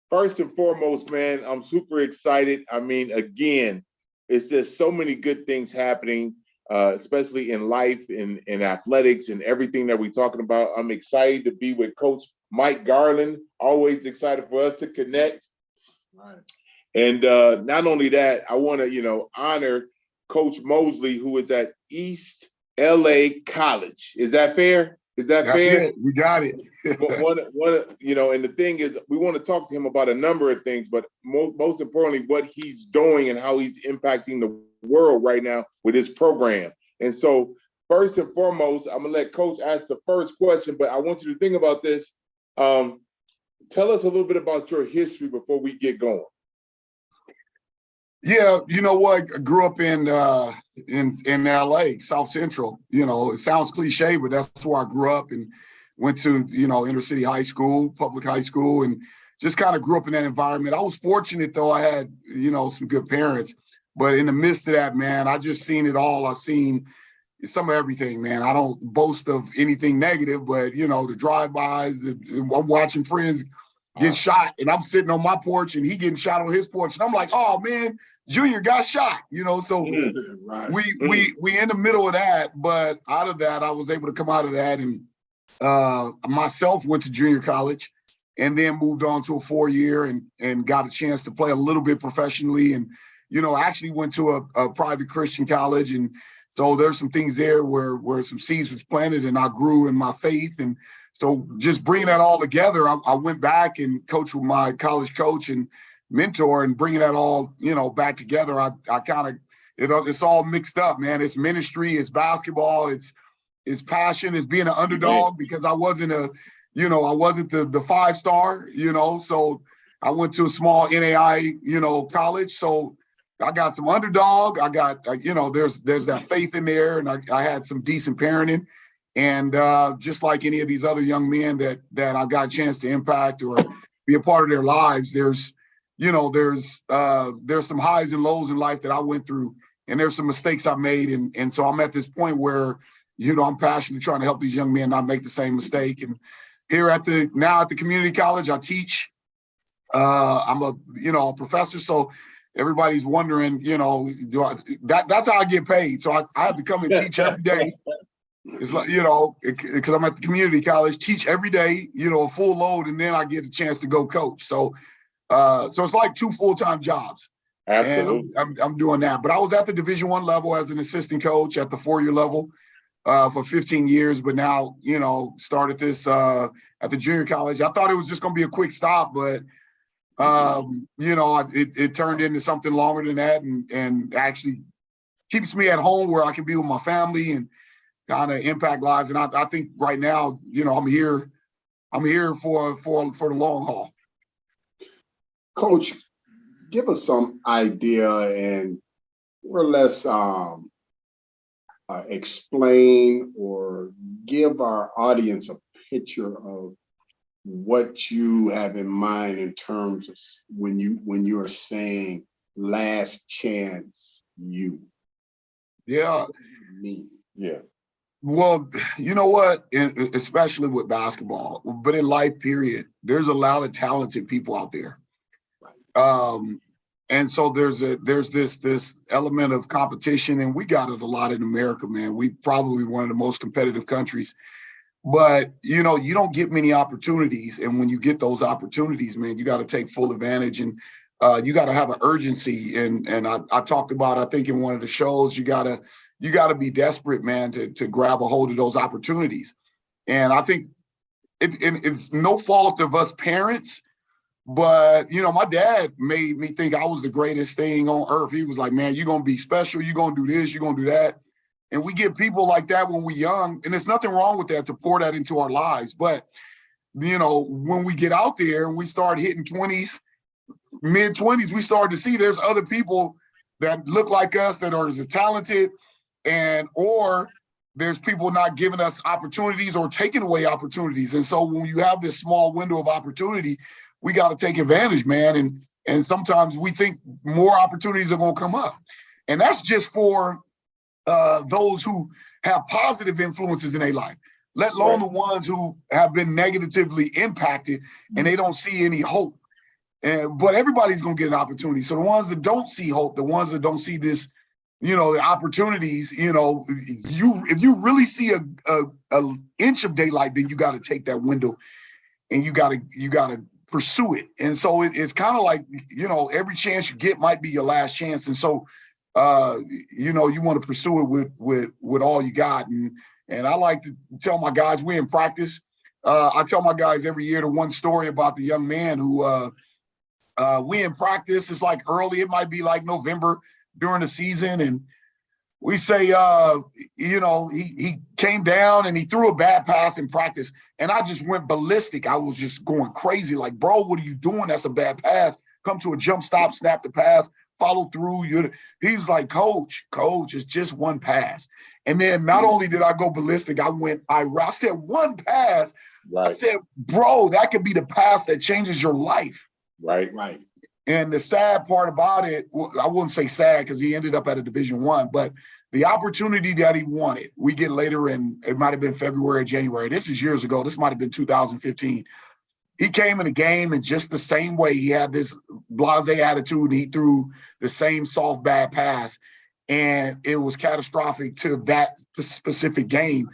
First and foremost, man, I'm super excited. I mean, again, it's just so many good things happening, especially in life, in athletics, and everything that we're talking about. I'm excited to be with Coach Mike Garland. Always excited for us to connect. Right. And not only that, I want to, honor Coach Mosely, who is at East LA College. Is that fair? Is that That's fair? It. We got it. But and the thing is, we want to talk to him about a number of things, but most importantly, what he's doing and how he's impacting the world right now with his program. And so, first and foremost, I'm gonna let Coach ask the first question, but I want you to think about this. Tell us a little bit about your history before we get going. Yeah, you know what? I grew up in LA, South Central. It sounds cliche, but that's where I grew up and went to, inner city high school, public high school, and just kind of grew up in that environment. I was fortunate though, I had, some good parents, but in the midst of that, man, I just seen it all. I seen some of everything, man. I don't boast of anything negative, but the drive-bys, I'm watching friends get shot, and I'm sitting on my porch and he getting shot on his porch. And I'm like, oh man, Junior got shot, so right. we in the middle of that, but out of that, I was able to come out of that and myself went to junior college and then moved on to a 4-year and got a chance to play a little bit professionally and, actually went to a private Christian college. And so there's some things there where some seeds was planted and I grew in my faith. And so just bringing that all together, I went back and coached with my college coach and mentor and bringing that all, back together. I kind of, it's all mixed up, man. It's ministry, it's basketball, it's passion, it's being an underdog because I wasn't I wasn't the 5-star, so I went to a small NAI, college. So I got some underdog. I got, there's that faith in there, and I had some decent parenting. And just like any of these other young men that I got a chance to impact or be a part of their lives, there's some highs and lows in life that I went through, and there's some mistakes I made. And so I'm at this point where, I'm passionately trying to help these young men not make the same mistake. And here at the community college, I teach. I'm a professor. So everybody's wondering, that's how I get paid. So I have to come and teach every day. It's like, because I'm at the community college, teach every day, a full load, and then I get a chance to go coach. So it's like 2 full-time jobs. Absolutely. And I'm doing that. But I was at the Division I level as an assistant coach at the 4-year level for 15 years. But now, started this at the junior college. I thought it was just going to be a quick stop, but, it turned into something longer than that and actually keeps me at home where I can be with my family and kind of impact lives. And I think right now, I'm here for the long haul. Coach, give us some idea and more or less explain or give our audience a picture of what you have in mind in terms of when you are saying last chance you. Yeah. Me. Yeah. Well, you know what? Especially with basketball, but in life, period, there's a lot of talented people out there. And so there's this element of competition, and we got it a lot in America, man. We probably one of the most competitive countries, but you don't get many opportunities. And when you get those opportunities, man, you got to take full advantage, and you got to have an urgency. And I talked about, I think in one of the shows, you got to be desperate, man, to grab a hold of those opportunities. And I think it's no fault of us parents, but, my dad made me think I was the greatest thing on earth. He was like, man, you're going to be special. You're going to do this. You're going to do that. And we get people like that when we're young. And there's nothing wrong with that, to pour that into our lives. But, when we get out there and we start hitting 20s, mid-20s, we start to see there's other people that look like us that are as talented, or there's people not giving us opportunities or taking away opportunities. And so when you have this small window of opportunity, we got to take advantage, man. And sometimes we think more opportunities are going to come up. And that's just for those who have positive influences in their life, let alone the ones who have been negatively impacted and they don't see any hope. But everybody's going to get an opportunity. So the ones that don't see hope, the ones that don't see this, the opportunities, if you really see a inch of daylight, then you got to take that window and you got to pursue it. And so it's kind of like, every chance you get might be your last chance. And so, you want to pursue it with all you got. And I like to tell my guys, we in practice. I tell my guys every year the one story about the young man who we in practice. It's like early, it might be like November during the season. And we say, he came down and he threw a bad pass in practice. And I just went ballistic. I was just going crazy. Like, bro, what are you doing? That's a bad pass. Come to a jump stop, snap the pass, follow through. He was like, coach, it's just one pass. And then not only did I go ballistic, I said one pass. Right. I said, bro, that could be the pass that changes your life. Right. And the sad part about it, I wouldn't say sad because he ended up at a Division I, but the opportunity that he wanted, we get later in, it might have been February, January. This is years ago. This might have been 2015. He came in the game in just the same way. He had this blasé attitude. He threw the same soft, bad pass, and it was catastrophic to that specific game.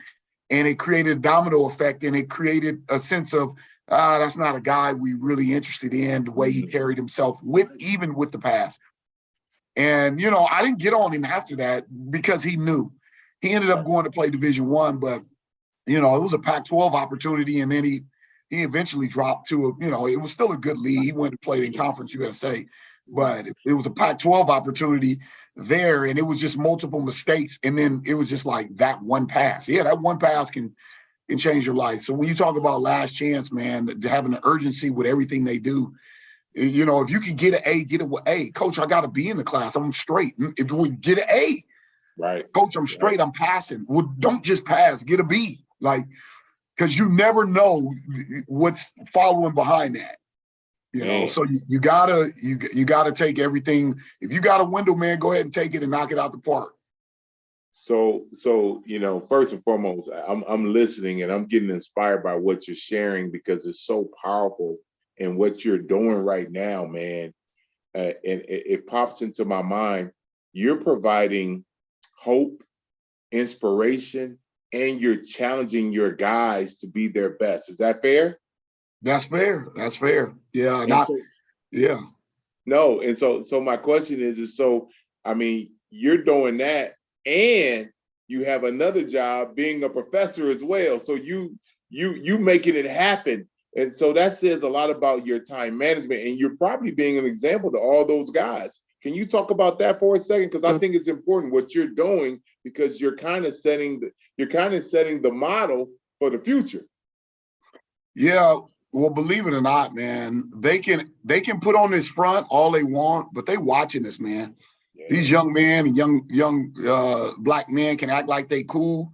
And it created a domino effect, and it created a sense of, that's not a guy we really interested in, the way he carried himself even with the pass. And, I didn't get on him after that because he knew. He ended up going to play Division I, but, it was a Pac-12 opportunity, and then he eventually dropped to it was still a good league. He went and played in Conference USA, but it was a Pac-12 opportunity there, and it was just multiple mistakes, and then it was just like that one pass. Yeah, that one pass can change your life. So when you talk about last chance, man, having an urgency with everything they do, if you can get an A, get it with A. Coach, I got to be in the class. I'm straight. If we get an A, right. Coach, I'm straight. I'm passing. Well, don't just pass. Get a B. Because you never know what's following behind that. So you gotta take everything. If you got a window, man, go ahead and take it and knock it out the park. So first and foremost, I'm listening and I'm getting inspired by what you're sharing because it's so powerful in what you're doing right now, man. And it pops into my mind. You're providing hope, inspiration, and you're challenging your guys to be their best. Is that fair? That's fair. Yeah. Yeah. No. And so my question is you're doing that, and you have another job being a professor as well. So you making it happen. And so that says a lot about your time management, and you're probably being an example to all those guys. Can you talk about that for a second? Because I think it's important what you're doing, because you're kind of setting the model for the future. Yeah. Well, believe it or not, man, they can put on this front all they want, but they watching this, man. Yeah. These young men and young Black men can act like they cool.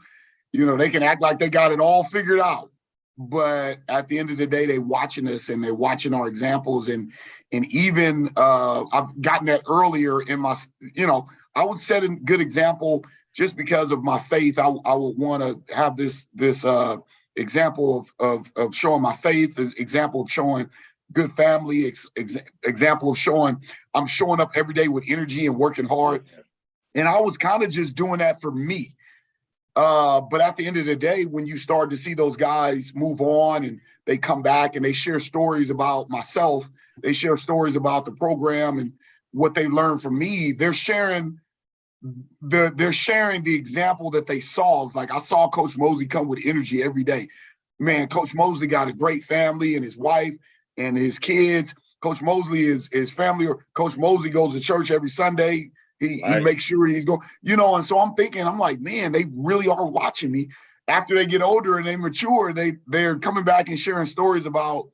They can act like they got it all figured out. But at the end of the day, they watching us and they're watching our examples. And even I've gotten that earlier in my, I would set a good example just because of my faith. I would want to have this example of showing my faith, example of showing good family, example of showing I'm showing up every day with energy and working hard. And I was kind of just doing that for me. But at the end of the day, when you start to see those guys move on and they come back and they share stories about myself, they share stories about the program and what they learned from me, they're sharing the example that they saw. It's like I saw Coach Mosely come with energy every day. Man, Coach Mosely got a great family and his wife and his kids. Coach Mosely is his family. Coach Mosely goes to church every Sunday. He makes sure he's going, and so I'm thinking, I'm like, man, they really are watching me. After they get older and they mature, they're coming back and sharing stories about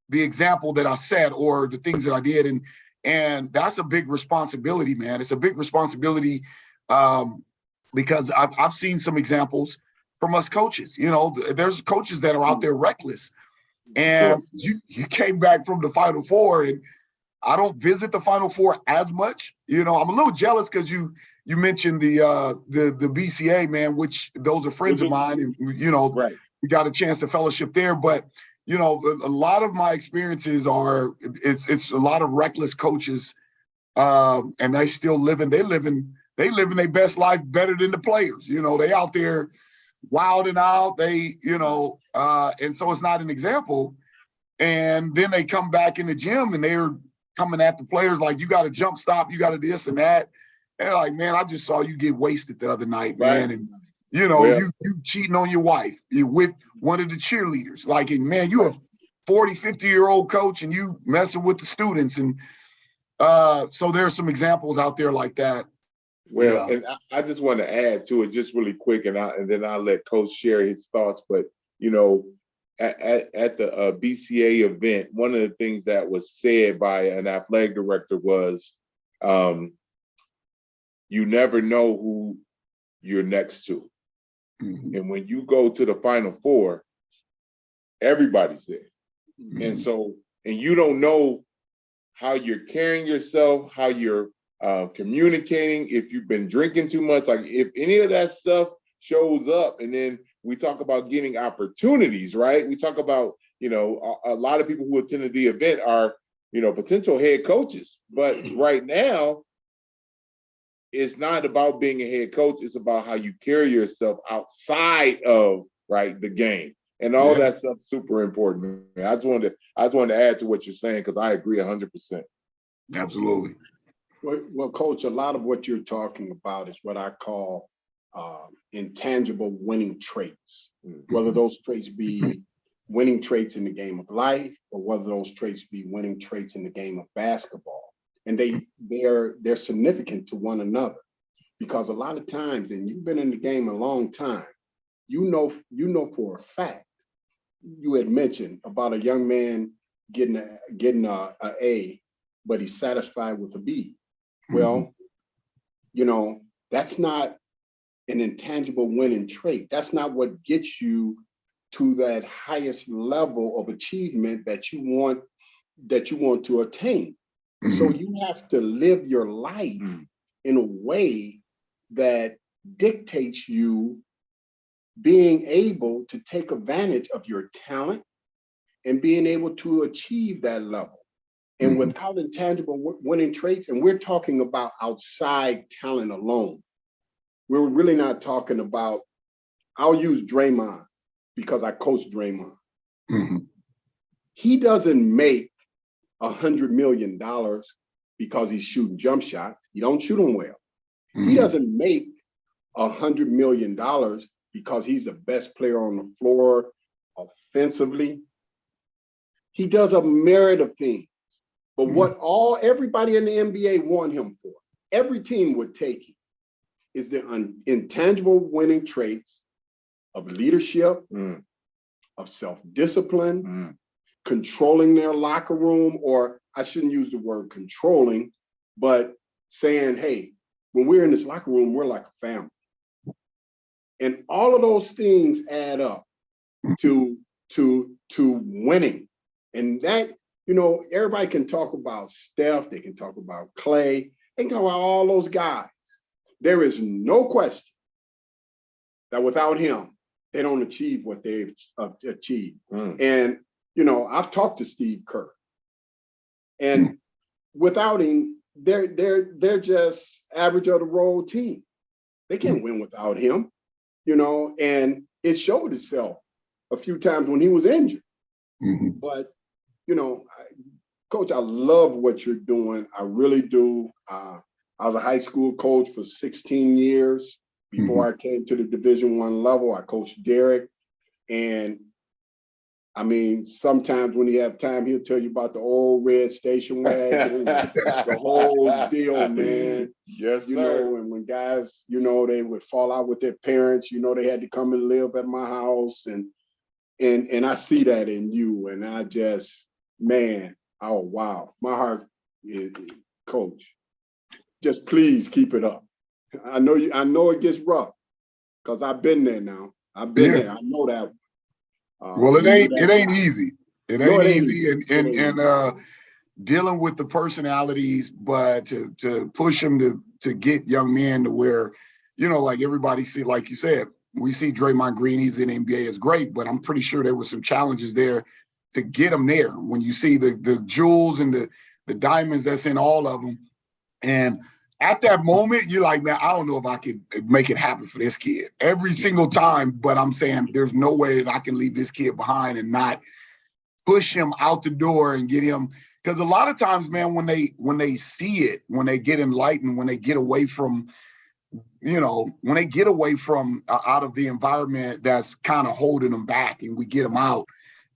the example that I set or the things that I did. And that's a big responsibility, man. It's a big responsibility because I've seen some examples from us coaches. There's coaches that are out there reckless. And you came back from the Final Four, and I don't visit the Final Four as much. I'm a little jealous because you mentioned the BCA, man, which those are friends of mine, and we got a chance to fellowship there. But you know, a lot of my experiences are, it's a lot of reckless coaches, and they still living, they living their best life better than the players. You know, they out there wilding out, and so it's not an example. And then they come back in the gym and they're coming at the players like, you got to jump stop, you got to this and that. And they're like, man, I just saw you get wasted the other night, man. Right. And you know, Well, you cheating on your wife. You're with one of the cheerleaders. Like, and man, you a 40, 50-year-old coach and you messing with the students. And so there's some examples out there like that. well, and I just want to add to it just really quick, and then I'll let Coach share his thoughts. But you know, at the BCA event, one of the things that was said by an athletic director was, you never know who you're next to. Mhm. And when you go to the Final Four, everybody's there. Mhm. And so, and you don't know how you're carrying yourself, how you're communicating, if you've been drinking too much, like if any of that stuff shows up. And then we talk about getting opportunities, right? We talk about, you know, a lot of people who attended the event are, you know, potential head coaches. But right now, it's not about being a head coach. It's about how you carry yourself outside of, right, the game. And all that stuff's super important. I just wanted to add to what you're saying, because I agree 100%. Absolutely. Well, Coach, a lot of what you're talking about is what I call intangible winning traits, whether those traits be winning traits in the game of life or whether those traits be winning traits in the game of basketball. And they're significant to one another, because a lot of times, and you've been in the game a long time, you know for a fact, you had mentioned about a young man getting a A, but he's satisfied with a B. Well, you know, that's not an intangible winning trait. That's not what gets you to that highest level of achievement that you want to attain. So you have to live your life in a way that dictates you being able to take advantage of your talent and being able to achieve that level. And without intangible winning traits, and we're talking about outside talent alone, we're really not talking about, I'll use Draymond because I coach Draymond. He doesn't make $100 million because he's shooting jump shots. He don't shoot them well. He doesn't make $100 million because he's the best player on the floor offensively. He does a myriad of things. But what everybody in the NBA want him for, every team would take him, is the intangible winning traits of leadership, of self-discipline, controlling their locker room, or I shouldn't use the word controlling, but saying, hey, when we're in this locker room, we're like a family. And all of those things add up to winning. And that, you know, everybody can talk about Steph, they can talk about Clay, they can talk about all those guys. There is no question that without him, they don't achieve what they've achieved. And, you know, I've talked to Steve Kerr, and without him, they're just average of the road team. They can't win without him, you know, and it showed itself a few times when he was injured. But, you know, Coach, I love what you're doing. I really do. I was a high school coach for 16 years. Before I came to the Division I level, I coached Derrick. And I mean, sometimes when you have time, he'll tell you about the old red station wagon, the whole deal, man. Yes, you sir. know, and when guys, you know, they would fall out with their parents, you know, they had to come and live at my house. And I see that in you. And I just, man, oh, wow. My heart is, Coach, just please keep it up. I know it gets rough because I've been there now. I've been there. I know that. Well, it ain't easy. It ain't easy. And dealing with the personalities, but to push them to get young men to where, you know, like everybody see, like you said, we see Draymond Green, he's in the NBA, is great, but I'm pretty sure there was some challenges there get them there. When you see the jewels and the diamonds that's in all of them, and at that moment, you're like, man, I don't know if I could make it happen for this kid every single time. But I'm saying there's no way that I can leave this kid behind and not push him out the door and get him. Because a lot of times, man, when they see it, when they get enlightened, when they get away from, when they get away from out of the environment that's kind of holding them back, and we get them out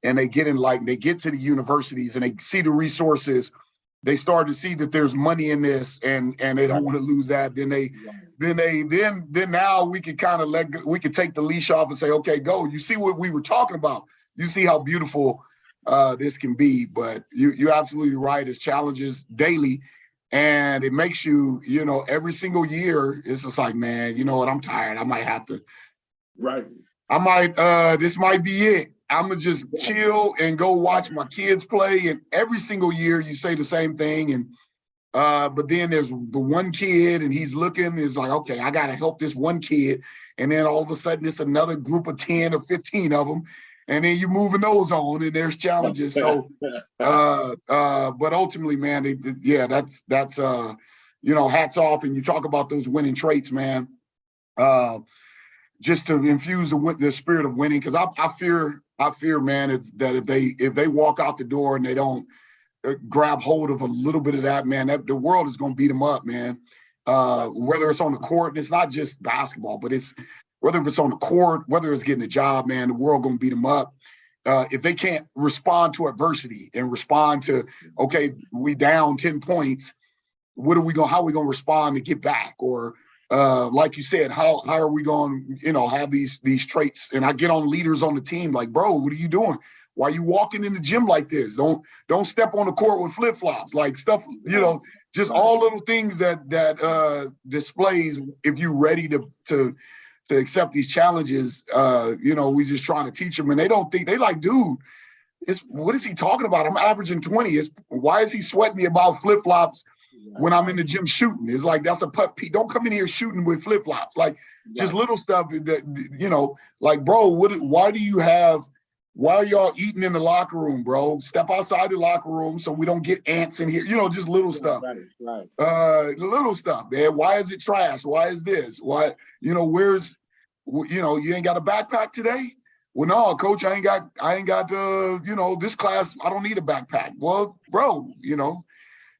and they get enlightened, they get to the universities and they see the resources. They start to see that there's money in this, and they don't want to lose that. Then now we can kind of we can take the leash off and say, okay, go. You see what we were talking about. You see how beautiful this can be. But you're absolutely right. It's challenges daily, and it makes you, every single year. It's just like, man, you know what? I'm tired. I might have to. Right. I might. This might be it. I'm gonna just chill and go watch my kids play. And every single year you say the same thing. And but then there's the one kid and he's looking, is like, okay, I gotta help this one kid. And then all of a sudden it's another group of 10 or 15 of them. And then you're moving those on and there's challenges. So but ultimately, man, that's hats off. And you talk about those winning traits, man. Just to infuse the spirit of winning, because I fear, man, if they walk out the door and they don't grab hold of a little bit of that, man, the world is going to beat them up, man. Whether it's on the court, and it's not just basketball, but it's whether it's on the court, whether it's getting a job, man, the world going to beat them up. If they can't respond to adversity and respond to, okay, we down 10 points, how are we going to respond to get back? Or like you said, how are we going to have these traits? And I get on leaders on the team like, bro, what are you doing? Why are you walking in the gym like this? Don't step on the court with flip-flops, like stuff, just all little things that displays if you're ready to accept these challenges. We just trying to teach them, and they don't think, they like, dude, what is he talking about? I'm averaging 20. Why is he sweating me about flip-flops when I'm in the gym shooting? It's like, that's a putt. Don't come in here shooting with flip-flops. Like, just little stuff that, like, bro, why are y'all eating in the locker room, bro? Step outside the locker room so we don't get ants in here. Just little stuff. Right. Little stuff, man. Why is it trash? Why is this? Why, you ain't got a backpack today? Well, no, coach, I ain't got this class, I don't need a backpack. Well, bro,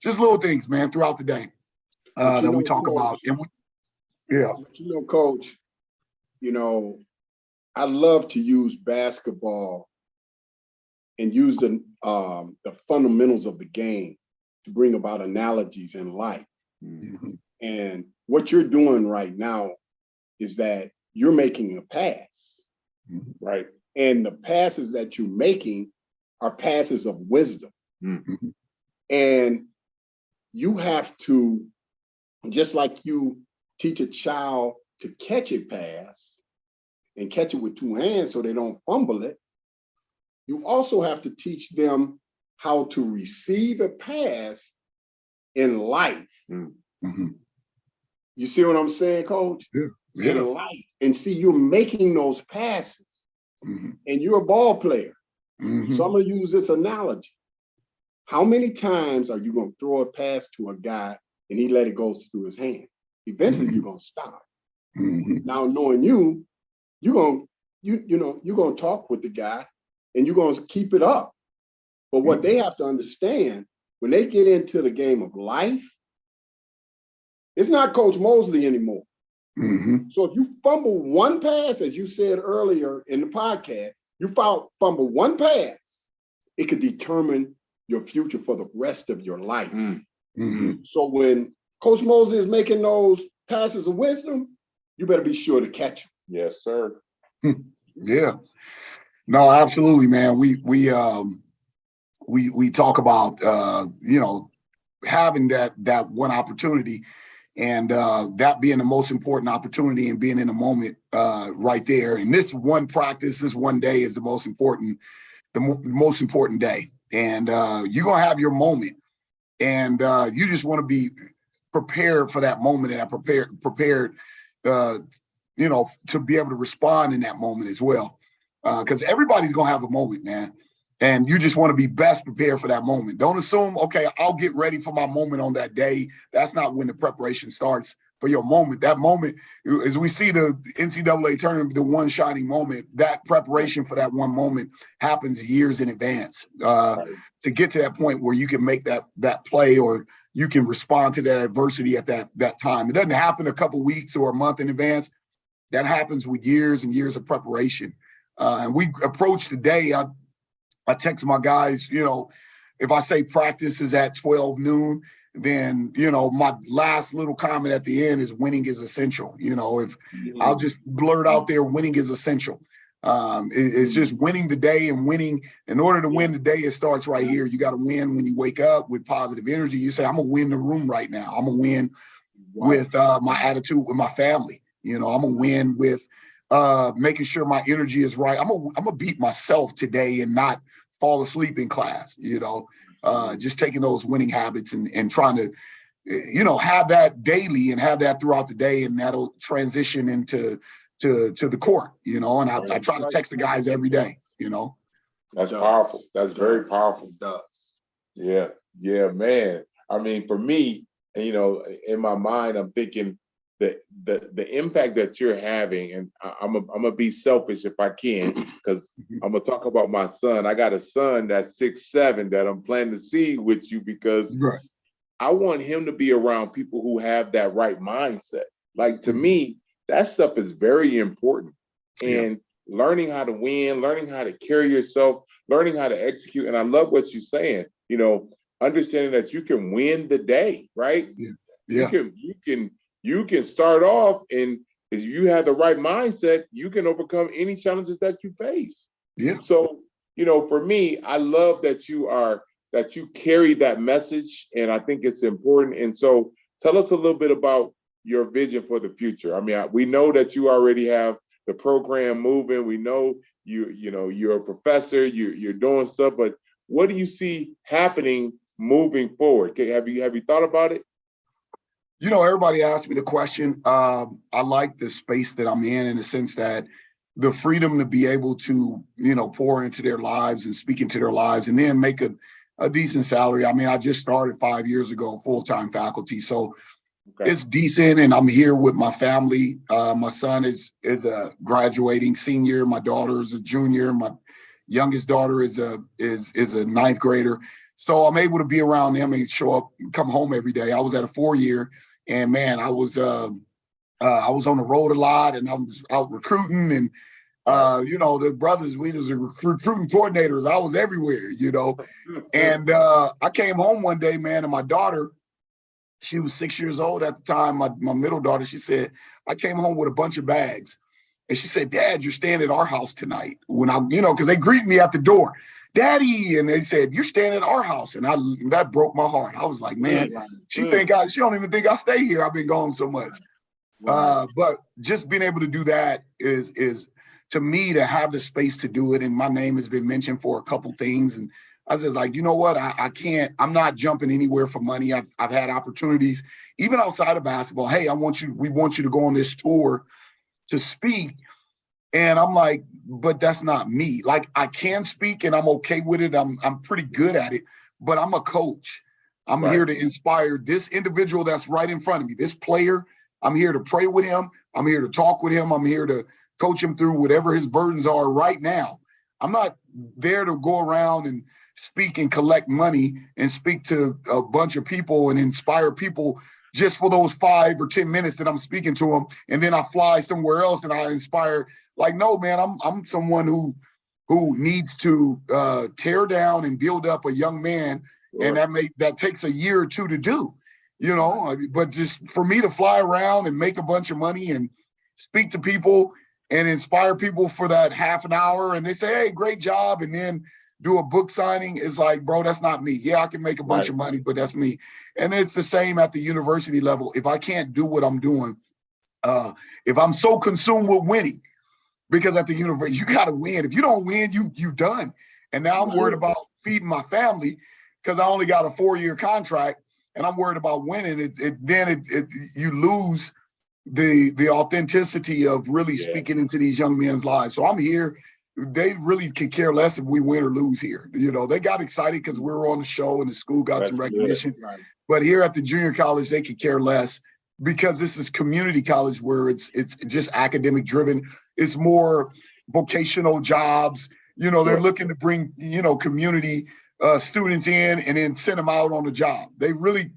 just little things, man, throughout the day that we talk about. And Coach, I love to use basketball and use the fundamentals of the game to bring about analogies in life. Mm-hmm. And what you're doing right now is that you're making a pass, right? And the passes that you're making are passes of wisdom. Mm-hmm. And you have to, just like you teach a child to catch a pass and catch it with two hands so they don't fumble it, you also have to teach them how to receive a pass in life. Mm-hmm. You see what I'm saying, Coach? Yeah. In life. And see, you're making those passes, mm-hmm. and you're a ball player. Mm-hmm. So I'm going to use this analogy. How many times are you going to throw a pass to a guy and he let it go through his hand? Eventually, mm-hmm. you're going to stop. Mm-hmm. Now, knowing you're going to talk with the guy and you're going to keep it up. But what mm-hmm. they have to understand, when they get into the game of life, it's not Coach Mosely anymore. Mm-hmm. So if you fumble one pass, as you said earlier in the podcast, you fumble one pass, it could determine your future for the rest of your life. Mm-hmm. So when Coach Mosely is making those passes of wisdom, you better be sure to catch them. Yes, sir. Yeah. No, absolutely, man. We talk about having that one opportunity, and that being the most important opportunity, and being in the moment right there. And this one practice, this one day is the most important day. And you're gonna have your moment, and you just want to be prepared for that moment, and prepared to be able to respond in that moment as well. Because everybody's gonna have a moment, man. And you just want to be best prepared for that moment. Don't assume, okay, I'll get ready for my moment on that day. That's not when the preparation starts for your moment. That moment, as we see the NCAA tournament, the one shining moment, that preparation for that one moment happens years in advance to get to that point where you can make that play, or you can respond to that adversity at that time. It doesn't happen a couple weeks or a month in advance. That happens with years and years of preparation. And we approach the day, I text my guys, if I say practice is at 12 noon, then, my last little comment at the end is winning is essential. If I'll just blurt out there, winning is essential. It's just winning the day, and winning. In order to win the day, it starts right here. You got to win when you wake up with positive energy. You say, I'm going to win the room right now. I'm going to win with my attitude with my family. I'm going to win with making sure my energy is right. I'm gonna beat myself today and not fall asleep in class, just taking those winning habits and trying to, have that daily and have that throughout the day, and that'll transition into the court, and I try to text the guys every day, That's powerful. That's very powerful. Yeah, man. I mean, for me, in my mind, I'm thinking the impact that you're having, and I'm gonna be selfish if I can, because I'm gonna talk about my son. I got a son that's 6'7" that I'm planning to see with you, because I want him to be around people who have that right mindset. Like, to me, that stuff is very important. And learning how to win, learning how to carry yourself, learning how to execute. And I love what you're saying, understanding that you can win the day, right? You can start off, and if you have the right mindset, you can overcome any challenges that you face. So, for me, I love that you carry that message, and I think it's important. And so tell us a little bit about your vision for the future. I mean, we know that you already have the program moving. We know you're a professor, you're doing stuff, but what do you see happening moving forward? Have you thought about it? Everybody asks me the question. I like the space that I'm in the sense that the freedom to be able to, pour into their lives and speak into their lives, and then make a decent salary. I mean, I just started 5 years ago, full-time faculty. So it's decent, and I'm here with my family. My son is a graduating senior. My daughter is a junior. My youngest daughter is a ninth grader. So I'm able to be around them and show up, come home every day. I was at a 4-year, and man, I was on the road a lot, and I was out recruiting, and the brothers, we was recruiting coordinators. I was everywhere, And I came home one day, man, and my daughter, she was 6 years old at the time. My middle daughter, she said, I came home with a bunch of bags, and she said, Dad, you're staying at our house tonight. When because they greet me at the door. Daddy, and they said, you're staying at our house. And that broke my heart. I was like, man, she don't even think I stay here. I've been gone so much. But just being able to do that is to me, to have the space to do it. And my name has been mentioned for a couple things. And I was like, you know what? I can't, I'm not jumping anywhere for money. I've had opportunities, even outside of basketball. Hey, we want you to go on this tour to speak. And I'm like, but that's not me. Like, I can speak and I'm okay with it. I'm pretty good at it, but I'm a coach. I'm here to inspire this individual that's right in front of me, this player. I'm here to pray with him. I'm here to talk with him. I'm here to coach him through whatever his burdens are right now. I'm not there to go around and speak and collect money and speak to a bunch of people and inspire people just for those 5 or 10 minutes that I'm speaking to them. And then I fly somewhere else and I inspire. Like, no, man, I'm someone who needs to tear down and build up a young man. And that takes a year or two to do, but just for me to fly around and make a bunch of money and speak to people and inspire people for that half an hour, and they say, hey, great job, and then do a book signing, is like, bro, that's not me. Yeah, I can make a bunch of money, but that's me. And it's the same at the university level. If I can't do what I'm doing, if I'm so consumed with winning, because at the university, you got to win. If you don't win, you done. And now I'm worried about feeding my family because I only got a 4-year contract, and I'm worried about winning. You lose the authenticity of really speaking into these young men's lives. So I'm here they really could care less if we win or lose here. You know, they got excited because we were on the show and the school got That's some good. recognition. Right. But here at the junior college, they could care less because this is community college where it's just academic driven. It's more vocational jobs. You know, they're Sure. looking to bring, you know, community students in and then send them out on the job. They really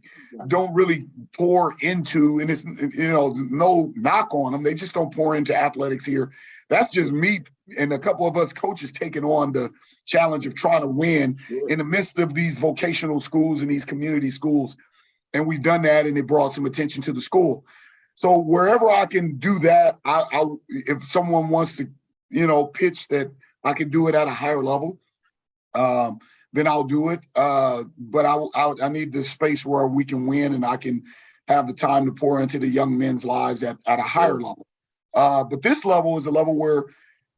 don't really pour into, and it's, you know, no knock on them. They just don't pour into athletics here. That's just me and a couple of us coaches taking on the challenge of trying to win Sure. in the midst of these vocational schools and these community schools. And we've done that, and it brought some attention to the school. So wherever I can do that, I if someone wants to, you know, pitch that I can do it at a higher level, then I'll do it. But I need the space where we can win and I can have the time to pour into the young men's lives at a higher level. But this level is a level where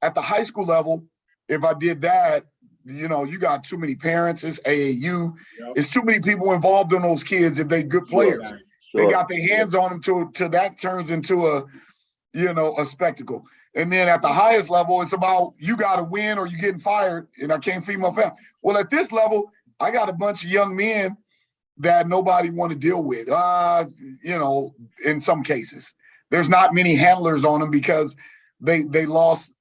at the high school level, if I did that, you know, you got too many parents, it's AAU, it's too many people involved in those kids if they good players. Sure. They got their hands on them to that turns into a, you know, a spectacle. And then at the highest level, it's about you got to win or you're getting fired and I can't feed my family. Well, at this level, I got a bunch of young men that nobody want to deal with, you know, in some cases. There's not many handlers on them because they lost,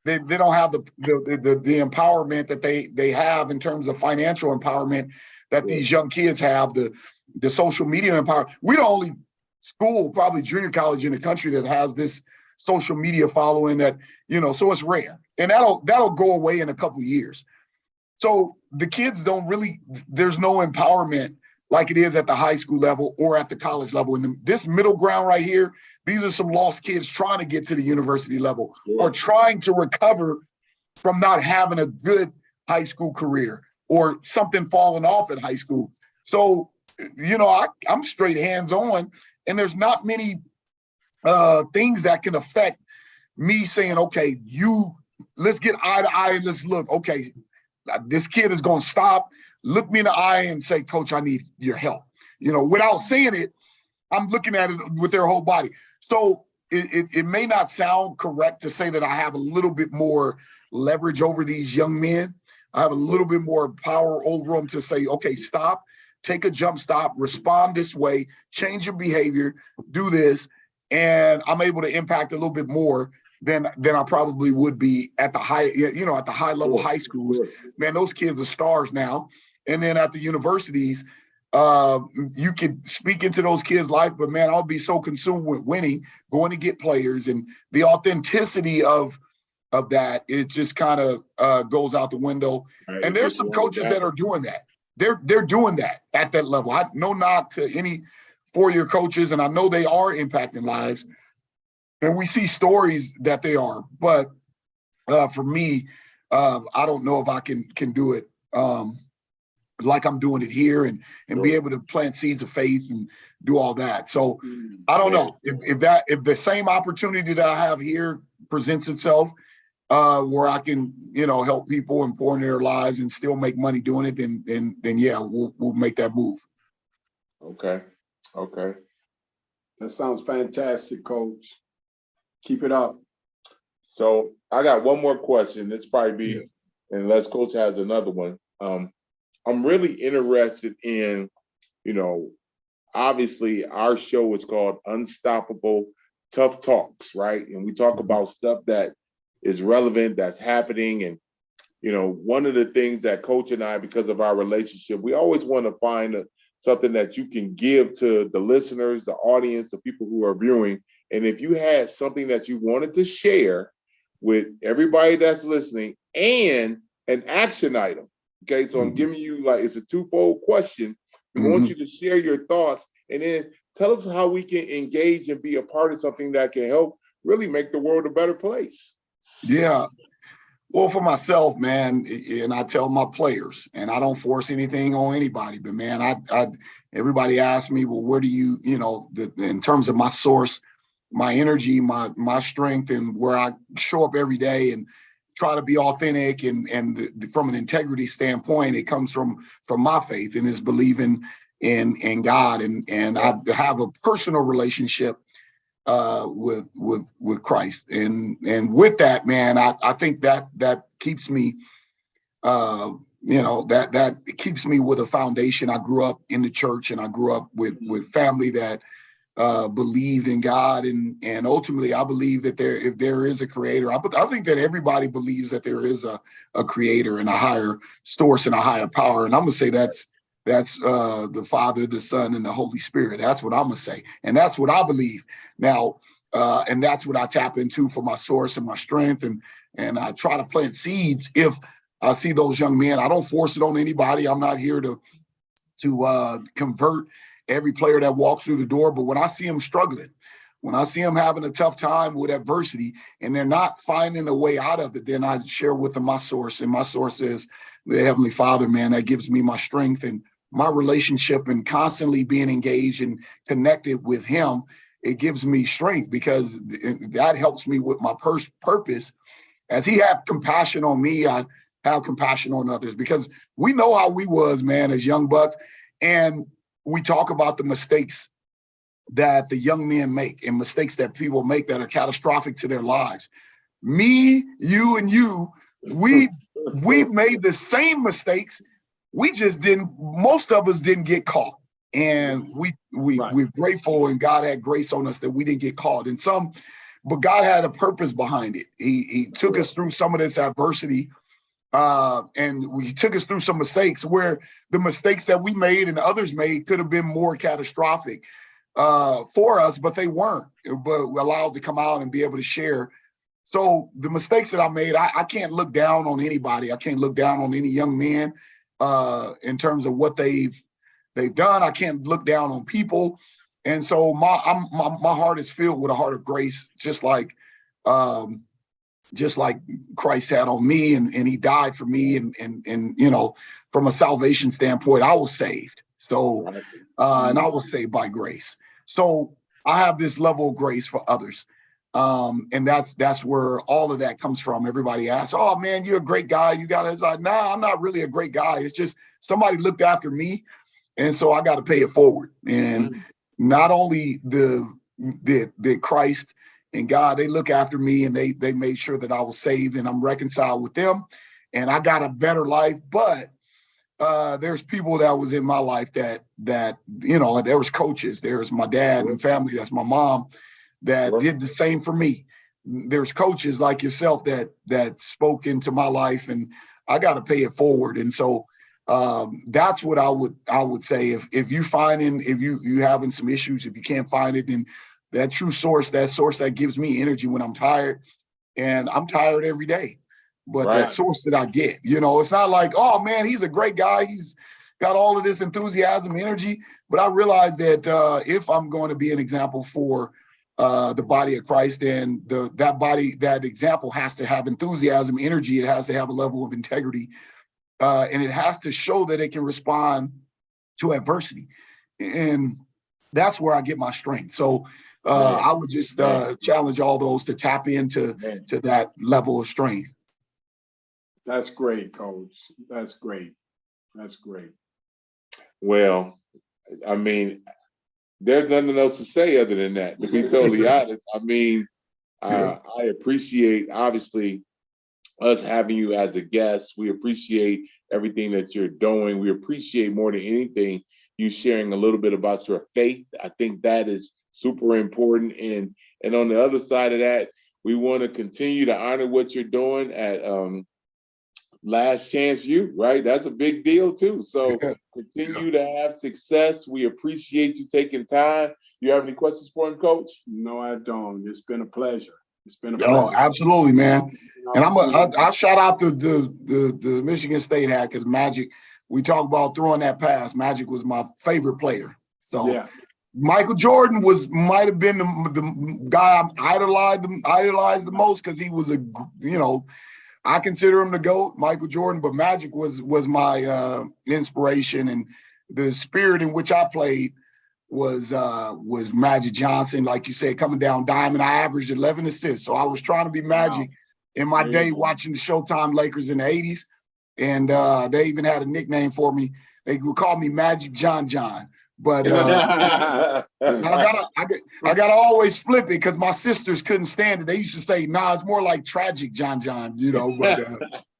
they don't have the empowerment that they have in terms of financial empowerment that these young kids have, the social media empowerment. We're the only school, probably junior college in the country that has this social media following that, you know, so it's rare. And that'll go away in a couple of years. So the kids don't really, there's no empowerment like it is at the high school level or at the college level. And this middle ground right here, these are some lost kids trying to get to the university level or trying to recover from not having a good high school career or something falling off at high school. So, you know, I'm straight hands-on, and there's not many things that can affect me saying, okay, let's get eye to eye and let's look, okay, this kid is going to stop, look me in the eye and say, coach, I need your help. You know, without saying it, I'm looking at it with their whole body. So it may not sound correct to say that I have a little bit more leverage over these young men. I have a little bit more power over them to say, okay, stop, take a jump stop, respond this way, change your behavior, do this. And I'm able to impact a little bit more than I probably would be at the high, you know, at the high level high schools. Man, those kids are stars now. And then at the universities, you could speak into those kids' life, but man, I'll be so consumed with winning, going to get players, and the authenticity of that, it just kind of goes out the window. Right. And there's some coaches that are doing that. They're doing that at that level. No knock to any four-year coaches, and I know they are impacting lives, and we see stories that they are. But for me, I don't know if I can do it like I'm doing it here and be able to plant seeds of faith and do all that. So I don't know if the same opportunity that I have here presents itself, where I can, you know, help people and pour into their lives and still make money doing it, then yeah, we'll make that move. Okay. That sounds fantastic, Coach. Keep it up. So I got one more question. This probably be, unless Coach has another one. I'm really interested in, you know, obviously our show is called Unstoppable Tough Talks, right? And we talk about stuff that is relevant, that's happening. And, you know, one of the things that Coach and I, because of our relationship, we always want to find something that you can give to the listeners, the audience, the people who are viewing. And if you had something that you wanted to share with everybody that's listening and an action item. Okay, so I'm giving you, like, it's a twofold question. We want you to share your thoughts and then tell us how we can engage and be a part of something that can help really make the world a better place. Yeah. Well, for myself, man, and I tell my players, and I don't force anything on anybody, but man, I everybody asks me, well, where do you, you know, in terms of my source, my energy, my strength, and where I show up every day and try to be authentic and from an integrity standpoint, it comes from my faith and is believing in God, and I have a personal relationship with Christ, and with that, man, I think that keeps me, that keeps me with a foundation. I grew up in the church, and I grew up with family that believed in God, and ultimately I believe that if there is a creator, I think that everybody believes that there is a creator and a higher source and a higher power. And I'm gonna say that's the Father, the Son, and the Holy Spirit. That's what I'm gonna say, and that's what I believe now. And that's what I tap into for my source and my strength, and I try to plant seeds. If I see those young men, I don't force it on anybody. I'm not here to convert every player that walks through the door. But when I see them struggling, when I see them having a tough time with adversity and they're not finding a way out of it, then I share with them my source. And my source is the Heavenly Father, man. That gives me my strength and my relationship, and constantly being engaged and connected with him. It gives me strength, because that helps me with my purpose. As he had compassion on me, I have compassion on others, because we know how we was, man, as young bucks. And we talk about the mistakes that the young men make, and mistakes that people make that are catastrophic to their lives. Me, you, and you, we made the same mistakes. We just most of us didn't get caught. And we're grateful, and God had grace on us that we didn't get caught. But God had a purpose behind it. He took us through some of this adversity, and he took us through some mistakes where the mistakes that we made and others made could have been more catastrophic for us, but they weren't, but we're allowed to come out and be able to share. So the mistakes that I made, I can't look down on anybody. I can't look down on any young man in terms of what they've done. I can't look down on people. And so my heart is filled with a heart of grace, just like Christ had on me, and he died for me. And from a salvation standpoint, I was saved. So, and I was saved by grace. So I have this level of grace for others. And that's where all of that comes from. Everybody asks, "Oh man, you're a great guy. You got it." It's like, nah, I'm not really a great guy. It's just somebody looked after me. And so I got to pay it forward. And not only the Christ and God, they look after me, and they made sure that I was saved and I'm reconciled with them, and I got a better life. But there's people that was in my life that there was coaches. There's my dad and family. That's my mom that did the same for me. There's coaches like yourself that spoke into my life, and I got to pay it forward. And so that's what I would say. If you having some issues, if you can't find it, then that true source, that gives me energy when I'm tired, and I'm tired every day. But that source that I get, it's not like, oh man, he's a great guy. He's got all of this enthusiasm, energy. But I realize that if I'm going to be an example for the body of Christ, then that example has to have enthusiasm, energy. It has to have a level of integrity. And it has to show that it can respond to adversity. And that's where I get my strength. So I would just challenge all those to tap into that level of strength. That's great, Coach. That's great. Well, I mean, there's nothing else to say other than that, to be totally honest. I mean, I appreciate, obviously, us having you as a guest. We appreciate everything that you're doing. We appreciate more than anything you sharing a little bit about your faith. I think that is super important. And on the other side of that, we want to continue to honor what you're doing at Last Chance U, right? That's a big deal too. So continue to have success. We appreciate you taking time. You have any questions for him, Coach? No, I don't. It's been a pleasure. Oh, absolutely, man. And I shout out the Michigan State hat, because Magic, we talk about throwing that pass. Magic was my favorite player. So Michael Jordan might have been the guy I idolized the most, because he was I consider him the GOAT, Michael Jordan, but Magic was my inspiration, and the spirit in which I played was Magic Johnson. Like you said, coming down diamond, I averaged 11 assists. So I was trying to be Magic in my day, watching the Showtime Lakers in the 80s. And they even had a nickname for me. They would call me Magic John. But I gotta always flip it, because my sisters couldn't stand it. They used to say, "Nah, it's more like Tragic John." But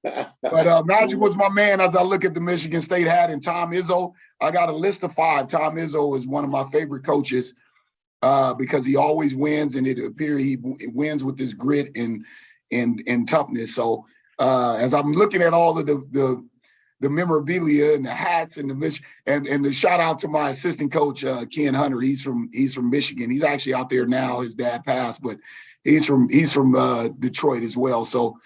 But Magic was my man as I look at the Michigan State hat, and Tom Izzo. I got a list of 5. Tom Izzo is one of my favorite coaches because he always wins, and it appears he wins with this grit and toughness. So as I'm looking at all of the memorabilia and the hats and and the shout out to my assistant coach Ken Hunter. He's from Michigan. He's actually out there now. His dad passed, but he's from Detroit as well. So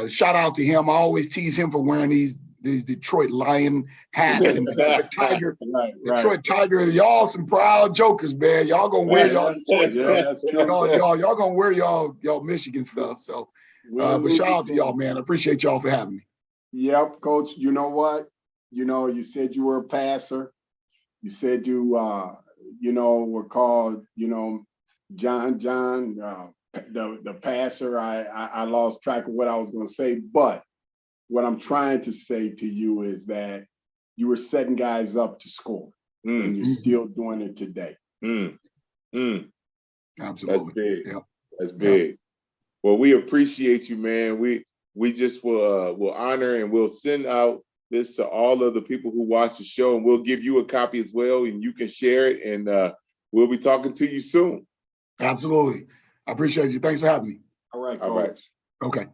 shout out to him. I always tease him for wearing these Detroit Lion hats and the Tiger, Detroit Tiger. Y'all some proud jokers, man. Y'all gonna wear y'all Detroit stuff. Y'all gonna wear y'all Michigan stuff. So, but shout out to y'all, man. I appreciate y'all for having me. Yep, Coach. You know what? You said you were a passer. You said you were called John, the passer. I lost track of what I was going to say, but what I'm trying to say to you is that you were setting guys up to score, and you're still doing it today. Absolutely, that's big. Yep. That's big. Yep. Well, we appreciate you, man. We just will honor and we'll send out this to all of the people who watch the show, and we'll give you a copy as well, and you can share it. And we'll be talking to you soon. Absolutely. I appreciate you. Thanks for having me. All right, Coach. All right. Okay.